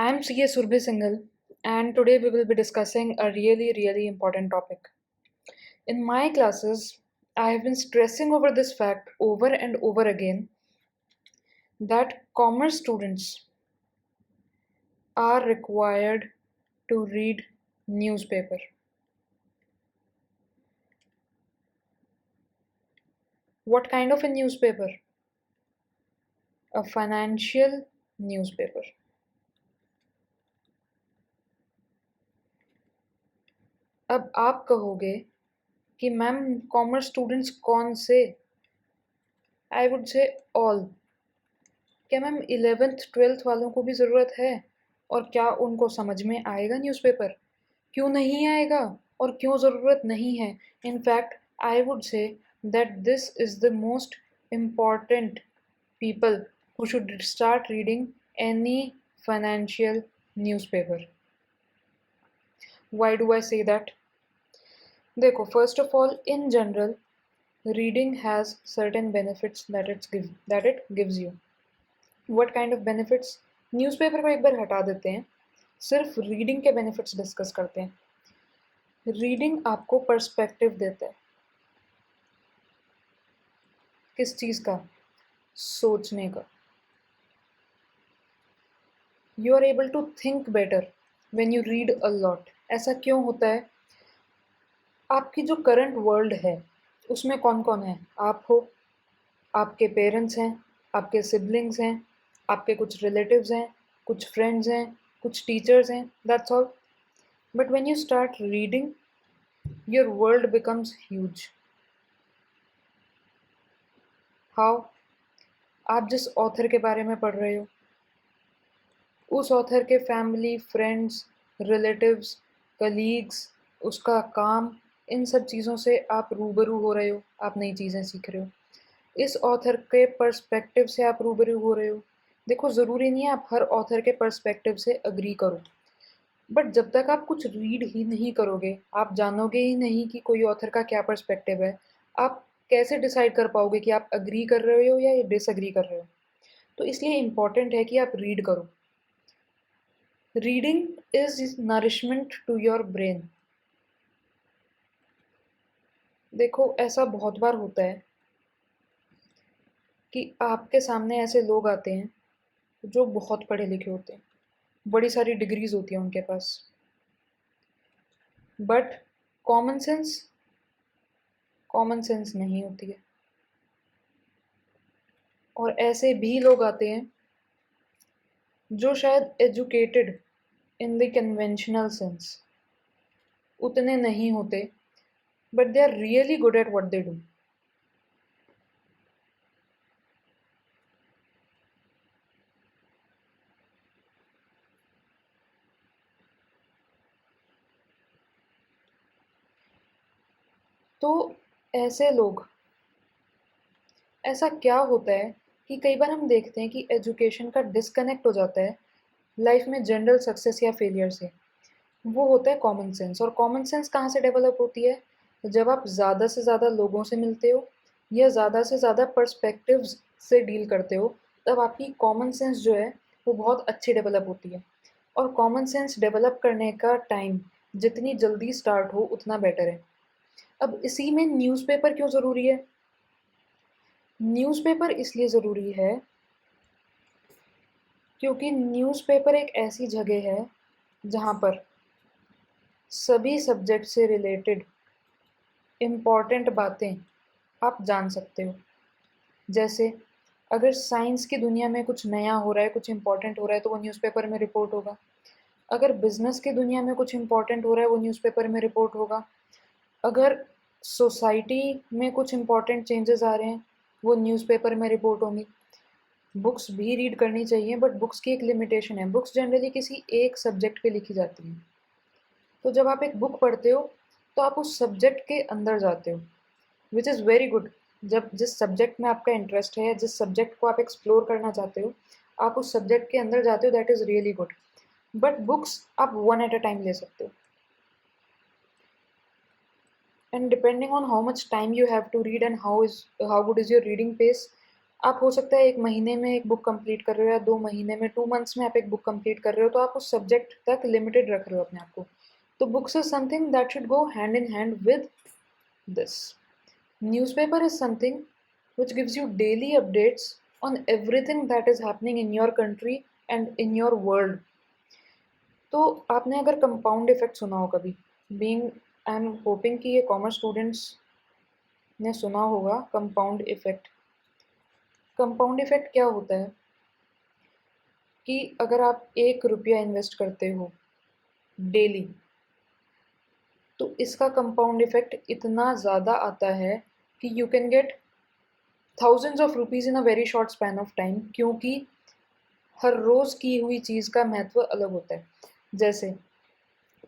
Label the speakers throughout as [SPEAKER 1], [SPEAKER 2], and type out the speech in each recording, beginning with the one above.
[SPEAKER 1] I'm CA Surbhi Singhal, and today we will be discussing a really important topic. In my classes, I have been stressing over this fact over and over again that commerce students are required to read newspaper. What kind of a newspaper? A financial newspaper. अब आप कहोगे कि ma'am commerce students कौन से? I would say all. क्या ma'am 11th 12th वालों को भी ज़रूरत है? और क्या उनको समझ में आएगा न्यूज़पेपर? क्यों नहीं आएगा और क्यों ज़रूरत नहीं है? In fact, I would say that this is the most important people who should start reading any financial newspaper. Why do I say that? देखो, first of all, in general, reading has certain benefits that it gives you. What kind of benefits? Newspaper को एक बार हटा देते हैं, सिर्फ reading के benefits discuss करते हैं. रीडिंग आपको पर्सपेक्टिव देता है. किस चीज़ का? सोचने का. You are able to think better when you read a lot. ऐसा क्यों होता है? आपकी जो करंट वर्ल्ड है उसमें कौन कौन है? आप हो, आपके पेरेंट्स हैं, आपके सिबलिंग्स हैं, आपके कुछ रिलेटिव्स हैं, कुछ फ्रेंड्स हैं, कुछ टीचर्स हैं. That's all. But when you start reading, your world becomes huge. How? आप जिस ऑथर के बारे में पढ़ रहे हो, उस ऑथर के फैमिली, फ्रेंड्स, रिलेटिव्स, कलीग्स, उसका काम, इन सब चीज़ों से आप रूबरू हो रहे हो. आप नई चीज़ें सीख रहे हो. इस ऑथर के पर्सपेक्टिव से आप रूबरू हो रहे हो. देखो, ज़रूरी नहीं है आप हर ऑथर के पर्सपेक्टिव से अग्री करो, बट जब तक आप कुछ रीड ही नहीं करोगे, आप जानोगे ही नहीं कि कोई ऑथर का क्या पर्सपेक्टिव है. आप कैसे डिसाइड कर पाओगे कि आप अग्री कर रहे हो या डिसअग्री कर रहे हो? तो इसलिए इम्पॉर्टेंट है कि आप रीड करो. Reading is nourishment to your brain. देखो, ऐसा बहुत बार होता है कि आपके सामने ऐसे लोग आते हैं जो बहुत पढ़े लिखे होते हैं, बड़ी सारी डिग्रीज होती हैं उनके पास, but common sense common sense नहीं होती है. और ऐसे भी लोग आते हैं जो शायद educated in the conventional sense उतने नहीं होते, but they are really good at what they do. तो ऐसे लोग, ऐसा क्या होता है कि कई बार हम देखते हैं कि एजुकेशन का डिस्कनेक्ट हो जाता है लाइफ में जनरल सक्सेस या फेलियर से. वो होता है कॉमन सेंस. और कॉमन सेंस कहाँ से डेवलप होती है? जब आप ज़्यादा से ज़्यादा लोगों से मिलते हो या ज़्यादा से ज़्यादा पर्सपेक्टिव्स से डील करते हो, तब आपकी कॉमन सेंस जो है वो बहुत अच्छी डेवलप होती है. और कॉमन सेंस डेवलप करने का टाइम जितनी जल्दी स्टार्ट हो उतना बेटर है. अब इसी में न्यूज़पेपर क्यों ज़रूरी है? न्यूज़पेपर इसलिए ज़रूरी है क्योंकि न्यूज़पेपर एक ऐसी जगह है जहाँ पर सभी सब्जेक्ट से रिलेटेड इम्पॉर्टेंट बातें आप जान सकते हो. जैसे अगर साइंस की दुनिया में कुछ नया हो रहा है, कुछ इम्पॉर्टेंट हो रहा है, तो वो न्यूज़पेपर में रिपोर्ट होगा. अगर बिज़नेस की दुनिया में कुछ इम्पॉर्टेंट हो रहा है, वो न्यूज़पेपर में रिपोर्ट होगा. अगर सोसाइटी में कुछ इम्पॉर्टेंट चेंजेस आ रहे हैं, वो न्यूज़पेपर में रिपोर्ट होंगी. बुक्स भी रीड करनी चाहिए, बट बुक्स की एक लिमिटेशन है. बुक्स जनरली किसी एक सब्जेक्ट पे लिखी जाती हैं. तो जब आप एक बुक पढ़ते हो तो आप उस सब्जेक्ट के अंदर जाते हो, विच इज़ वेरी गुड. जब जिस सब्जेक्ट में आपका इंटरेस्ट है या जिस सब्जेक्ट को आप एक्सप्लोर करना चाहते हो, आप उस सब्जेक्ट के अंदर जाते हो, that is really good. But books आप वन एट अ टाइम ले सकते हो. And depending on how much time you have to read and how good is your reading pace, आप हो सकता है 1 महीने में एक बुक कंप्लीट कर रहे हो या 2 महीने में 2 मंथ्स में आप एक बुक कंप्लीट कर रहे हो, तो आप उस सब्जेक्ट तक लिमिटेड रख रहे हो अपने आप को। तो books is something that should go hand in hand with this. Newspaper is something which gives you daily updates on everything that is happening in your country and in your world. तो आपने अगर compound effect सुना हो कभी, being I am hoping कि ये commerce students ने सुना होगा कंपाउंड इफेक्ट। कंपाउंड इफेक्ट क्या होता है कि अगर आप 1 रुपया इन्वेस्ट करते हो डेली, तो इसका कंपाउंड इफेक्ट इतना ज़्यादा आता है कि you can get thousands of rupees in a very short span of time, क्योंकि हर रोज़ की हुई चीज़ का महत्व अलग होता है। जैसे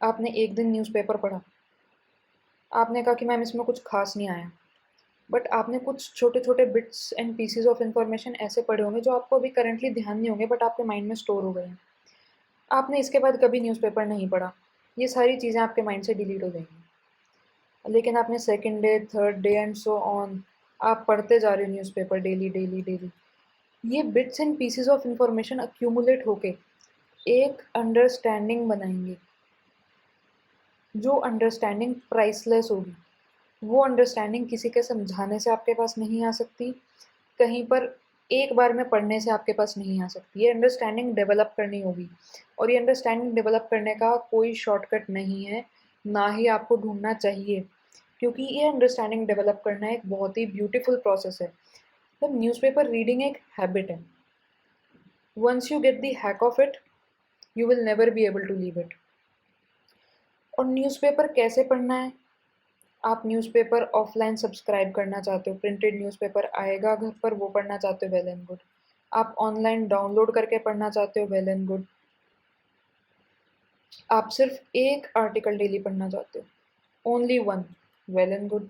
[SPEAKER 1] आपने एक दिन न्यूज़पेपर पढ़ा, आपने कहा कि मैम इसमें कुछ खास नहीं आया, बट आपने कुछ छोटे छोटे bits and PCs of information ऐसे पढ़े होंगे जो आपको अभी करंटली ध्यान नहीं होंगे बट आपके माइंड में स्टोर हो गए हैं। आपने इसके बाद कभी न्यूज़पेपर नहीं पढ़ा, ये सारी चीज़ें आपके माइंड से डिलीट हो जाएंगी। लेकिन आपने second day, third day and so on आप पढ़ते जा रहे हो न्यूज़पेपर डेली डेली डेली। ये bits and pieces of information accumulate होके एक अंडरस्टैंडिंग बनाएंगे, जो अंडरस्टैंडिंग प्राइसलेस होगी। वो अंडरस्टैंडिंग किसी के समझाने से आपके पास नहीं आ सकती, कहीं पर एक बार में पढ़ने से आपके पास नहीं आ सकती। ये अंडरस्टैंडिंग डेवलप करनी होगी, और ये अंडरस्टैंडिंग डेवलप करने का कोई शॉर्टकट नहीं है, ना ही आपको ढूंढना चाहिए, क्योंकि ये अंडरस्टैंडिंग डेवलप करना एक बहुत ही ब्यूटीफुल प्रोसेस है। मतलब न्यूज़पेपर रीडिंग एक हैबिट है। Once you get the hack of it, you will never be able to leave it. और न्यूज़पेपर कैसे पढ़ना है? आप न्यूज़पेपर ऑफलाइन सब्सक्राइब करना चाहते हो, प्रिंटेड न्यूज़पेपर आएगा घर पर, वो पढ़ना चाहते हो, वेल एंड गुड। आप ऑनलाइन डाउनलोड करके पढ़ना चाहते हो, वेल एंड गुड। आप सिर्फ एक आर्टिकल डेली पढ़ना चाहते हो, only one, well and good.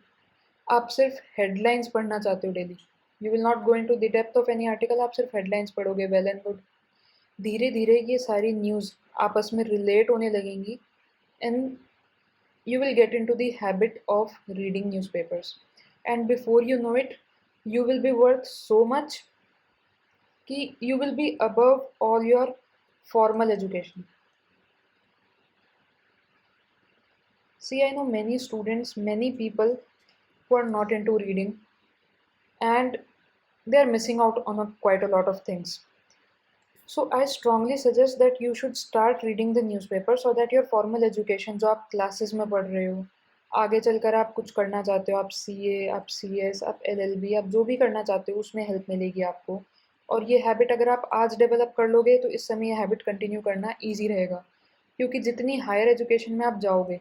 [SPEAKER 1] आप सिर्फ हेडलाइंस पढ़ना चाहते हो daily, you will not go into the depth of any article, आप सिर्फ हेडलाइंस पढ़ोगे, वेल एंड गुड। धीरे धीरे ये सारी न्यूज़ आपस में रिलेट होने लगेंगी, and you will get into the habit of reading newspapers, and before you know it, you will be worth so much कि you will be above all your formal education. See, I know many students, many people who are not into reading, and they are missing out on quite a lot of things. So I strongly suggest that you should start reading the newspaper so that your formal education, जो आप classes में पढ़ रहे हो, आगे चलकर आप कुछ करना चाहते हो, आप CA, आप CS, आप LLB, आप जो भी करना चाहते हो उसमें हेल्प मिलेगी आपको। और ये हैबिट अगर आप आज डेवलप कर लोगे तो इस समय ये हैबिट कंटिन्यू करना ईजी रहेगा, क्योंकि जितनी हायर एजुकेशन में आप जाओगे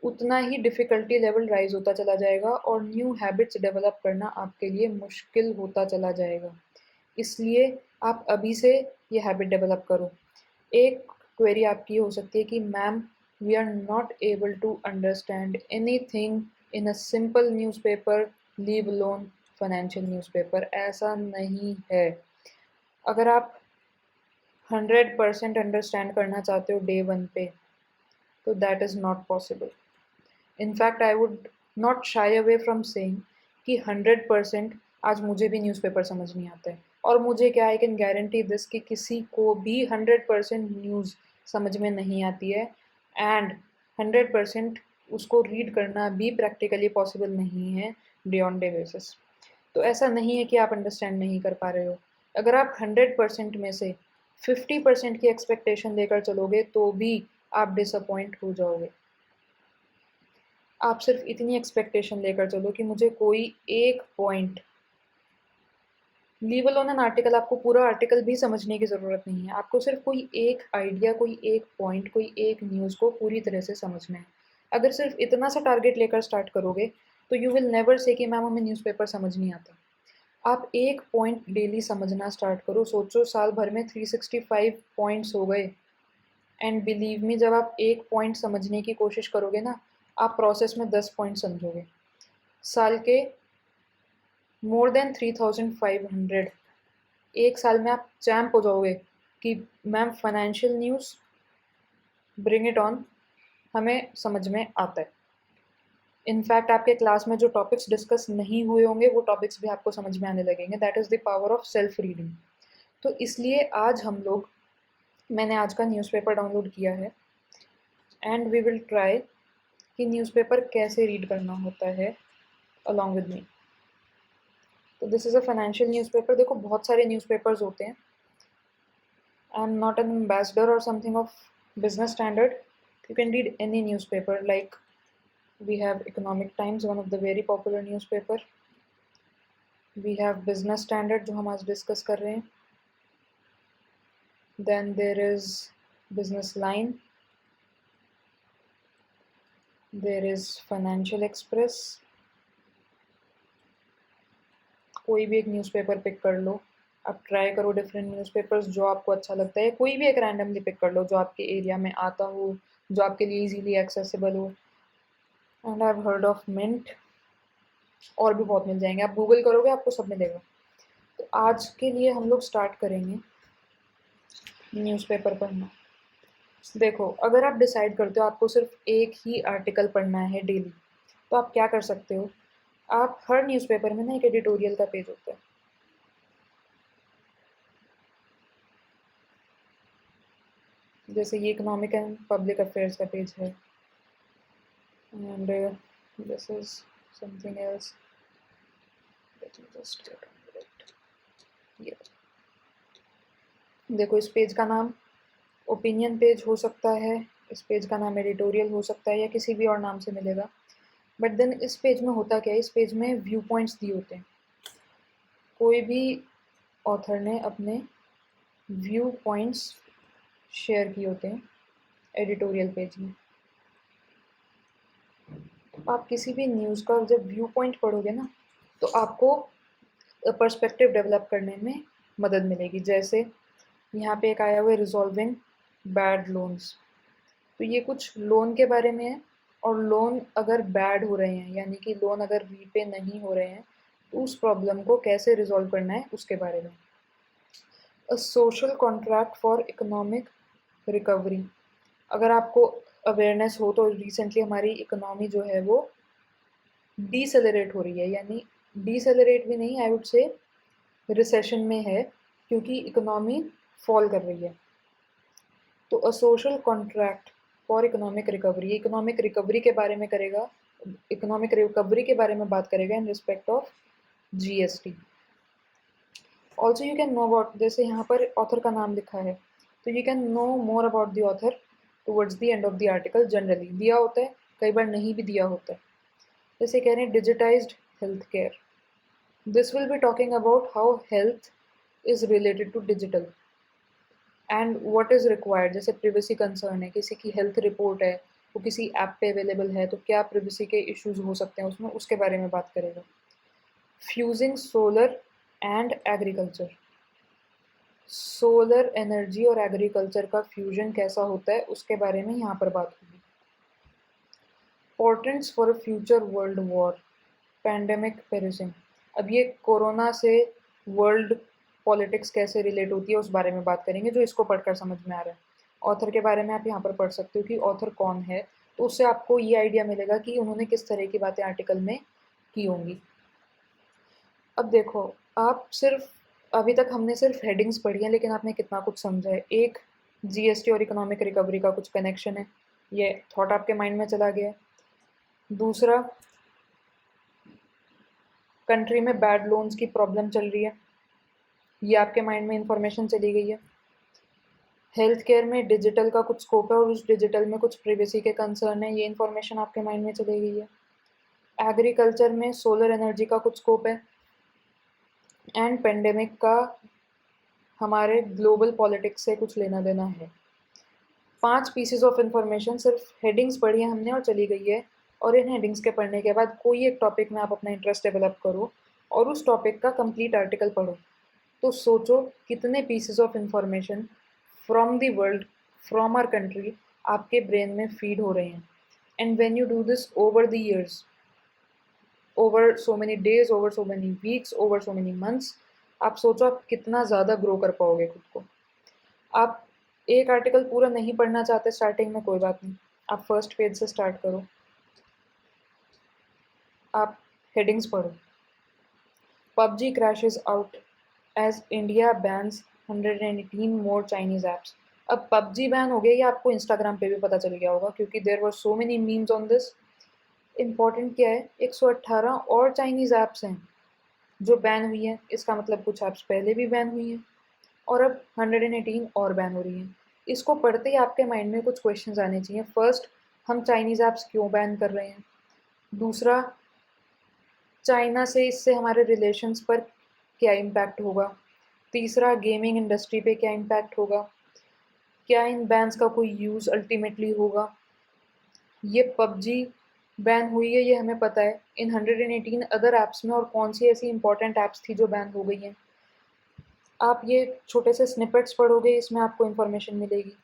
[SPEAKER 1] उतना ही डिफ़िकल्टी लेवल राइज़ होता चला जाएगा और न्यू हैबिट्स डेवलप करना आपके लिए मुश्किल होता चला जाएगा। इसलिए आप अभी से ये हैबिट डेवलप करो। एक क्वेरी आपकी हो सकती है कि ma'am, we are not able to understand anything in a simple newspaper, leave alone financial newspaper. ऐसा नहीं है। अगर आप 100% अंडरस्टैंड करना चाहते हो डे 1 पे, तो that is not possible. In fact I would not shy away from saying कि 100% आज मुझे भी न्यूज़पेपर समझ नहीं आता है, और मुझे क्या, आई कैन गारंटी दिस कि किसी को भी 100% न्यूज़ समझ में नहीं आती है, एंड 100% उसको रीड करना भी प्रैक्टिकली पॉसिबल नहीं है डे ऑन डे बेसिस। तो ऐसा नहीं है कि आप अंडरस्टैंड नहीं कर पा रहे हो। अगर आप 100% में से 50% की एक्सपेक्टेशन लेकर चलोगे तो भी आप डिसअपॉइंट हो जाओगे। आप सिर्फ इतनी एक्सपेक्टेशन लेकर चलो कि मुझे कोई एक point, leave alone an article, आपको पूरा आर्टिकल भी समझने की ज़रूरत नहीं है, आपको सिर्फ कोई एक आइडिया, कोई एक पॉइंट, कोई एक न्यूज़ को पूरी तरह से समझना है। अगर सिर्फ इतना सा टारगेट लेकर स्टार्ट करोगे तो यू विल नेवर से कि मैम हमें न्यूज़पेपर समझ नहीं आता। आप एक पॉइंट डेली समझना स्टार्ट करो। सोचो साल भर में 365 पॉइंट्स हो गए, एंड बिलीव मी, जब आप एक पॉइंट समझने की कोशिश करोगे ना, आप प्रोसेस में 10 पॉइंट समझोगे। साल के मोर देन 3500, एक साल में आप चैम्प हो जाओगे कि ma'am financial news, bring it on, हमें समझ में आता है। इनफैक्ट आपके क्लास में जो टॉपिक्स डिस्कस नहीं हुए होंगे वो टॉपिक्स भी आपको समझ में आने लगेंगे। That is the power of self reading. तो इसलिए आज हम लोग मैंने आज का न्यूज़पेपर डाउनलोड किया है एंड वी विल ट्राई कि न्यूज़पेपर कैसे रीड करना होता है अलॉन्ग विद मी। तो this is a financial newspaper. देखो बहुत सारे न्यूज़पेपर्स होते हैं। I am not an ambassador और something of business standard. You can read any newspaper, like we have Economic Times, one of the very popular newspaper. We have Business Standard जो हम आज discuss कर रहे हैं. Then there is Business Line. There is Financial Express. कोई भी एक newspaper pick कर लो. आप ट्राई करो डिफरेंट न्यूज़पेपर्स जो आपको अच्छा लगता है. कोई भी एक रैंडमली पिक कर लो जो आपके एरिया में आता हो, जो आपके लिए इजीली एक्सेसिबल हो. And I have heard of Mint. और भी बहुत मिल जाएंगे. आप गूगल करोगे आपको सब मिलेगा. तो आज के लिए हम लोग स्टार्ट करेंगे न्यूज़पेपर पढ़ना. देखो अगर आप डिसाइड करते हो आपको सिर्फ एक ही आर्टिकल पढ़ना है डेली, तो आप क्या कर सकते हो. आप हर न्यूज़पेपर में ना एक एडिटोरियल का पेज होता है. जैसे ये इकोनॉमिक एंड पब्लिक अफेयर्स का पेज है. And this is something else. Let me just get on it. देखो इस पेज का नाम ओपिनियन पेज हो सकता है, इस पेज का नाम एडिटोरियल हो सकता है, या किसी भी और नाम से मिलेगा. बट देन इस पेज में होता क्या है, इस पेज में व्यू पॉइंट्स दिए होते हैं. कोई भी ऑथर ने अपने व्यू पॉइंट्स शेयर किए होते हैं एडिटोरियल पेज में. आप किसी भी न्यूज़ का जब व्यू पॉइंट पढ़ोगे ना, तो आपको पर्सपेक्टिव डेवलप करने में मदद मिलेगी. जैसे यहाँ पे एक आया हुआ है रिजॉल्विंग बैड लोन्स. तो ये कुछ लोन के बारे में है. और लोन अगर बैड हो रहे हैं, यानी कि लोन अगर रीपे नहीं हो रहे हैं, तो उस प्रॉब्लम को कैसे रिजॉल्व करना है उसके बारे में. A social contract for economic recovery. अगर आपको अवेयरनेस हो तो रिसेंटली हमारी इकोनॉमी जो है वो डीसेलरेट हो रही है. यानी डीसेलरेट भी नहीं, आई वुड से रिसेशन में है, क्योंकि इकोनॉमी फॉल कर रही है. तो a social contract for economic recovery, economic recovery के बारे में करेगा. इकोनॉमिक रिकवरी के बारे में बात करेगा in respect of GST. Also you can know about, जैसे यहाँ पर ऑथर का नाम लिखा है, तो you can know more about the author towards the end of the article. Generally दिया होता है, कई बार नहीं भी दिया होता है. जैसे कह रहे हैं digitized health care. This will be talking about how health is related to digital and what is required. जैसे प्रिवेसी कंसर्न है, किसी की हेल्थ रिपोर्ट है, वो किसी ऐप पे अवेलेबल है, तो क्या प्रिवेसी के इश्यूज हो सकते हैं उसमें, उसके बारे में बात करेगा. Fusing solar and agriculture. Solar energy और एग्रीकल्चर का फ्यूजन कैसा होता है उसके बारे में यहाँ पर बात होगी. Portents for a future world war. Pandemic perishing. अब ये कोरोना से वर्ल्ड पॉलिटिक्स कैसे रिलेट होती है उस बारे में बात करेंगे, जो इसको पढ़कर समझ में आ रहा है. ऑथर के बारे में आप यहाँ पर पढ़ सकते हो कि ऑथर कौन है, तो उससे आपको ये आइडिया मिलेगा कि उन्होंने किस तरह की बातें आर्टिकल में की होंगी. अब देखो, आप सिर्फ अभी तक हमने सिर्फ हेडिंग्स पढ़ी हैं, लेकिन आपने कितना कुछ समझा है. एक, जीएसटी और इकोनॉमिक रिकवरी का कुछ कनेक्शन है, ये थॉट आपके माइंड में चला गया. दूसरा, कंट्री में बैड लोन्स की प्रॉब्लम चल रही है, ये आपके माइंड में इंफॉर्मेशन चली गई है. हेल्थ केयर में डिजिटल का कुछ स्कोप है और उस डिजिटल में कुछ प्रिवेसी के कंसर्न है, ये इन्फॉर्मेशन आपके माइंड में चली गई है. एग्रीकल्चर में सोलर एनर्जी का कुछ स्कोप है. एंड पेंडेमिक का हमारे ग्लोबल पॉलिटिक्स से कुछ लेना देना है. 5 पीसेस ऑफ इंफॉर्मेशन सिर्फ हेडिंग्स पढ़ी है हमने और चली गई है. और इन हेडिंग्स के पढ़ने के बाद कोई एक टॉपिक में आप अपना इंटरेस्ट डेवलप करो और उस टॉपिक का कंप्लीट आर्टिकल पढ़ो. तो सोचो कितने pieces of information from the world, from our country आपके ब्रेन में फीड हो रहे हैं. And when you do this over the years, over so many days, over so many weeks, over so many months, आप सोचो आप कितना ज़्यादा ग्रो कर पाओगे खुद को. आप एक आर्टिकल पूरा नहीं पढ़ना चाहते स्टार्टिंग में, कोई बात नहीं, आप फर्स्ट पेज से स्टार्ट करो. आप हेडिंग्स पढ़ो। PUBG crashes out as India bans 118 more Chinese apps। अब PUBG बैन हो गया, ये आपको इंस्टाग्राम पे भी पता चल गया होगा क्योंकि there were so many memes on this. Important क्या है, 118 और चाइनीज़ ऐप्स हैं जो बैन हुई हैं। इसका मतलब कुछ ऐप्स पहले भी बैन हुई हैं और अब 118 और बैन हो रही हैं। इसको पढ़ते ही आपके माइंड में कुछ क्वेश्चंस आने चाहिए। फर्स्ट, हम चाइनीज़ ऐप्स क्यों बैन कर रहे हैं? दूसरा, चाइना से इससे हमारे रिलेशंस पर क्या इम्पैक्ट होगा? तीसरा, गेमिंग इंडस्ट्री पे क्या इम्पैक्ट होगा? क्या इन बैन्स का कोई यूज़ अल्टीमेटली होगा? ये पबजी बैन हुई है ये हमें पता है, इन 118 अदर ऐप्स में और कौन सी ऐसी इंपॉर्टेंट ऐप्स थी जो बैन हो गई हैं? आप ये छोटे से स्निपेट्स पढ़ोगे, इसमें आपको इन्फॉर्मेशन मिलेगी।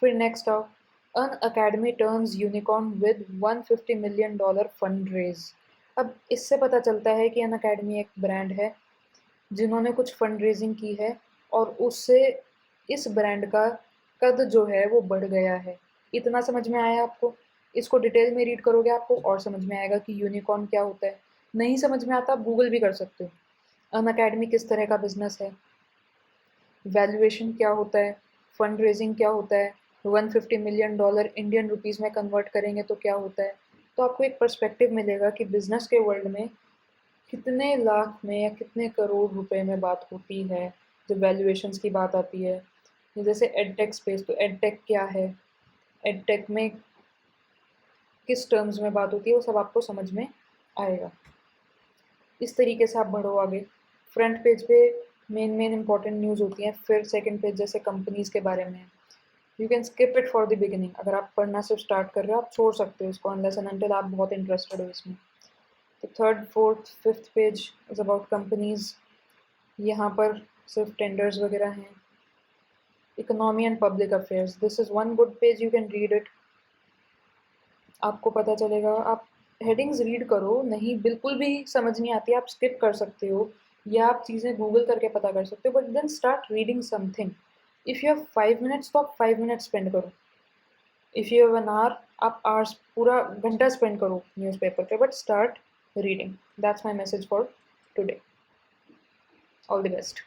[SPEAKER 1] फिर नेक्स्ट आओ, Unacademy turns unicorn with $150 million fund raise. अब इससे पता चलता है कि अन अकेडमी एक ब्रांड है जिन्होंने कुछ फंड रेजिंग की है और उससे इस ब्रांड का कद जो है वो बढ़ गया है। इतना समझ में आया आपको? इसको डिटेल में रीड करोगे आपको और समझ में आएगा कि यूनिकॉर्न क्या होता है। नहीं समझ में आता, आप गूगल भी कर सकते हो। अन अकेडमी किस तरह का बिजनेस है, वैल्यूएशन क्या होता है, फंड रेजिंग क्या होता है, $150 मिलियन इंडियन रुपीज़ में कन्वर्ट करेंगे तो क्या होता है। तो आपको एक पर्सपेक्टिव मिलेगा कि बिजनेस के वर्ल्ड में कितने लाख में या कितने करोड़ रुपए में बात होती है जब वैल्यूएशंस की बात आती है। जैसे एडटेक स्पेस, तो एडटेक क्या है, एडटेक में किस टर्म्स में बात होती है, वो सब आपको समझ में आएगा। इस तरीके से आप बढ़ो आगे। फ्रंट पेज पे मेन इंपॉर्टेंट न्यूज़ होती हैं, फिर सेकंड पेज जैसे कंपनीज़ के बारे में। You can skip it for the beginning. अगर आप पढ़ना सिर्फ स्टार्ट कर रहे हो आप छोड़ सकते हो इसको अनलेस एंड अनटिल आप बहुत इंटरेस्टेड हो इसमें। तो third, fourth, fifth page is about companies. यहाँ पर सिर्फ टेंडर्स वगैरह हैं। Economy and public affairs, this is one good page, you can read it. आपको पता चलेगा, आप हेडिंग्स रीड करो, नहीं बिल्कुल भी समझ नहीं आती आप स्किप कर सकते हो या आप चीज़ें गूगल करके पता कर सकते हो, but then start reading something. If you have 5 minutes तो आप 5 मिनट्स स्पेंड करो। If you have an hour, आप आवर्स पूरा घंटा स्पेंड करो न्यूज़पेपर पे, but start reading. That's my message for today. All the best.